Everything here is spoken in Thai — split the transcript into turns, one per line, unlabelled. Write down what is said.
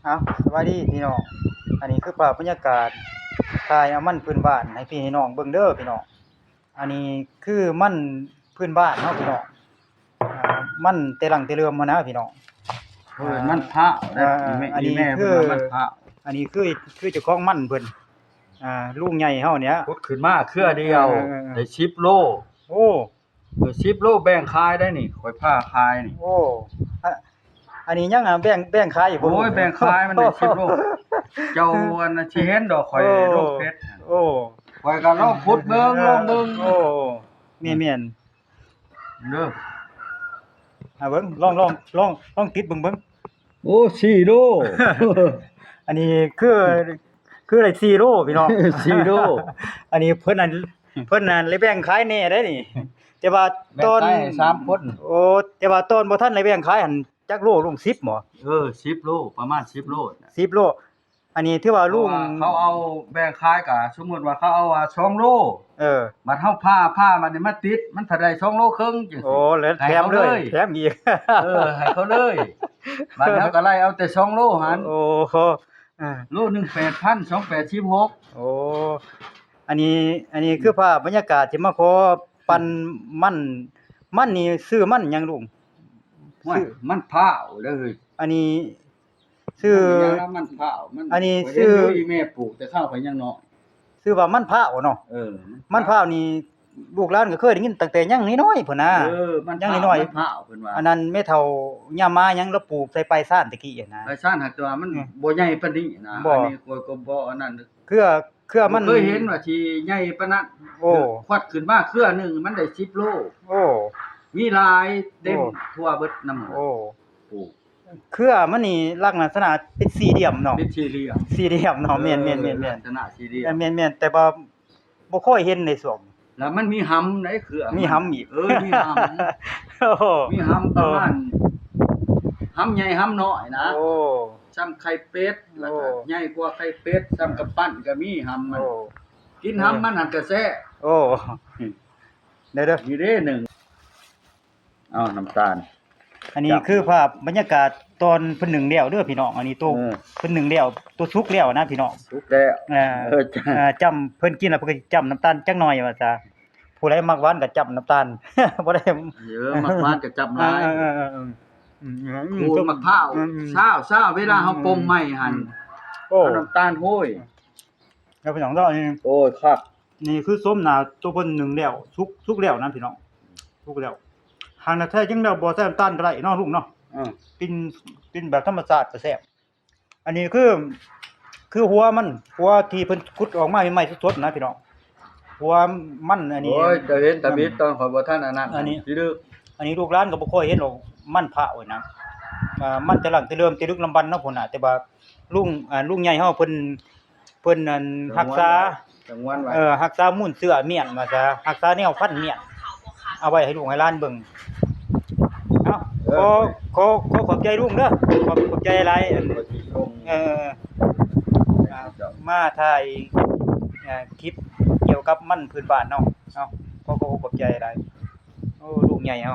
อ้าวสวัสดีพี่น้องอันนี้คือภาพบรรยากาศถ่ายเอามันพื้นบ้านให้พี่น้องเบิ่งเด้อพี่น้องอันนี้คือมันพื้นบ้านเนาะพี่น้องมันแต่หลังแต่เริ่มมานะพี่น้อง
มันพระ
อันนี้
แม่
คือ
มันพระ
อันนี้คือเจ้าของมันเพิ่นลุงใหญ่เฮาเนี่ย
พุดขึ้นมาเครือเดียวได้10โล
โอ้
10โลแบ่งขายได้นี่ข่อยพาขายนี่
โอ้อันนี้ยังแบ่งขายอยู่บ่
โอ้ยแบ่งขายมันได้10โลเจ้าอันน่ะสิเห็นดอกข่อยโลเพชร
โอ้
ข่อยก็ลองพุดเบิ่งลองเบิ่ง
โอ้แม่น
เด้อ
เบิ่งลองติดเบิ่ง
โอ้4โล
อันนี้คือได้4โลพี่น้อง
4โล
อันนี้เพิ่นนั่นเลยแบ่งขายแน่ได้นี่แต่ว่าตอน
3คน
โอ้แต่ว่าตอนบ่ทันได้แบ่งขายหั่นจักโลลุง10บ่
10โลประมาณ10โล
10โลอันนี้ถือว่าลุง
เขาเอาแบ่งขายก็สมมุติว่าเขาเอา2โลบัดเฮาพามันนี่มาติดมันถ้าได้2โลครึ่งจังซี่
โอ้แล้วแถมเลยแถมอีก
ให้เขาเลยบัดแล้วก็ไล่เอาแต่2โลหัน
โอ้
โลนึง 8,000 286
โอ้อันนี้คือภาพบรรยากาศที่มาขอปั่นมันนี่ซื้อมันหยังลุง
ซื้อมันพร้าวเด้อเฮ้ย
อันนี้ซื้อ
มันพร้าวมัน
อันนี้ซื้อ
อีแม่ปลูกแต่ข้าวไปยังน้อย
ซื้อว่ามันพร้าวเนาะมันพร้าวนี่ลูกหลานก็เคยได้ยินตั้งแต่ยังน้อยๆพุ่นน่ะ
มันยังน้อยๆพร้าวเพิ่นว่า
อันนั้นแม่เฒ่าย่ามายังเราปลูกใส่ไปซ่านตะกี้นะ
ไปซ่านหักตัวมันบ่ใหญ่ปานนี้นะอันนี้ก็บ่อันนั้น
เครือมัน
เคยเห็นว่าที่ใหญ่ปานนั้น
โอ้
ควัดขึ้นมาเครือนึงมันได้10โล
โอ้
มีหลายเต็มทั่วเบิดนำ
โอ้
ปลูก
เครือมันนี่ลักษณะเป็นสี่เหลี่ยมเนาะ
เป็นสี่เห
ลี่ยมเนาะแม่น
ลักษณะสี่เหลี่ยม
แม่นแต่ว่าบ่ค่อยเห็นในสวน
แล้วมันมีหำในเครือ
มีหำอีก
มีหำมีหำประมาณหำใหญ่หำน้อยนะ
โอ้
ซ้ำไข่เป็ดแล้วก็ใหญ่กว่าไข่เป็ดซ้ำกับปั้นก็มีหำมันกินหำมันหั่นก็แซ่
โอ้เด้อ
มีเด้1น้ำตาล
อันนี้คือภาพบรรยากาศตอนเพิ่นนึ่งแล้วเด้อพี่น้องอันนี้โตเพิ่นนึ่งแล้วตัวสุกแล้วนะพี่น้อง
สุกแล้ว
จำเพิ่นกินแล้วเพิ่นก็จำน้ำตาลจักหน่อยว่าซะผู้ใดมักหวานก็จำน้ำตาลบ่ได้
มักหวานก็จำหลายคูมะพร้าวช้าเวลาเฮาปรุงใหม่หั่นน้ำตาลโห้ย
แล้วพี่น้องเด้อนี่
โอ้ยครับ
นี่คือส้มหน้าตัวเพิ่นนึ่งแล้วสุกแล้วนะพี่น้องสุกแล้วหางน่ะแท้จริงแล้วบ่ใส่น้ำตาลก็ได้เนาะลุงเนาะกินแบบธรรมชาติก็แซ่บอันนี้คือหัวที่เพิ่นขุดออกมาใหม่ๆสดๆนะพี่น้องหัวมันอันนี้
โอ้ยจะเห็นตะบิดตอนข่อยบ่ทันอันนั้น
อันนี้ลูกหลานก็บ่ค่อยเห็นหรอกมันพระไว้นะมันจะหลังแต่เริ่มแต่ลึกลำบันเนาะพุ่นน่ะแต่ว่าลุงใหญ่เฮาเพิ่นนั่นรักษา
จังหวันไว้
รักษามูลเสือเมียนว่าซะรักษาแนวพันธุ์เมียนเอาไว้ให้ลูกให้หลานเบิ่งขอใจลุงเด้อขอบใจหลายมาถ่ายคลิปเกี่ยวกับมันพื้นบ้านเนาะขอบใจหลายโอ้ลุงใหญ่เฮา